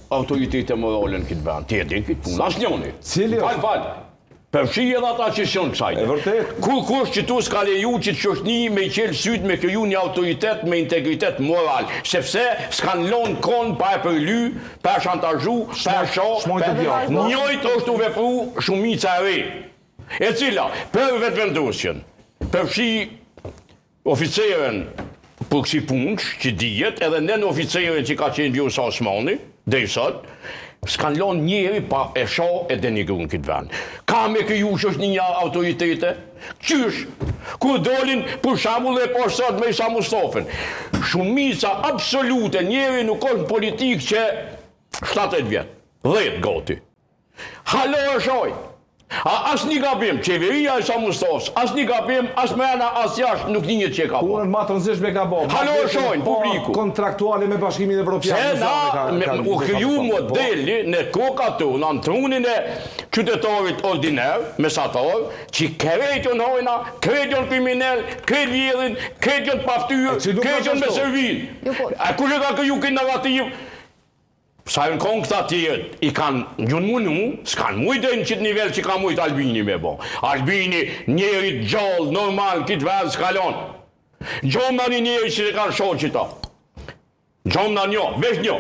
autoritetet morale në këtë vend. Ti e din këtë punë. Asnjëri. Cili është? Fal. Përfshi edhe ata që shon kësaj. E vërtet. Kur kush që tu s'ka leju që të shoqni me i qelë syt me kriju një autoritet me integritet moral, sepse s'kan lënë kon pa e përly, pa e shantazhu, pa e shoh, njëjtë është u vepru shumica e re, e cila për vetëvendosjen, përfshi oficerën për kësi punësh që dijet, edhe nën oficerën që ka qenë Vjosa Osmani, deri sot, s'kan lënë njeri pa e shoh e denigru në këtë vend. Ka me kriju shoqni një autoritete? Qysh? Kur dolin për shembull e por sot me Isa Mustafën. Shumica absolute njeri nuk është në politikë që 70 vjet, 10 gati. Halo e shoj. As një gabim, qeveria e Isa Mustafës, as një gabim, as mrena, as jashtë nuk njët që ka po. Punën ma të rëndësishme ka bo. Halo e shojnë, publiku. Kontraktuale me Bashkimin Evropian. Se na u kriju modeli në koka tona, në trunin e qytetarit ordiner, mesatar, që krejtjon hojna, krejtjon kriminell, krejt vjedhin, krejtjon paftyr, krejtjon me servin. A kush e ka kriju këtë narrativ? Sa në konë këta tjerë, i kanë njën munu, s'kanë mujtë në qëtë nivel që ka mujtë Albini me bo. Albini njerit gjallë, normal, këtë vend s'kalon. Gjomë në një njeri që kanë shohë qëta. Gjomë në një, vesh një.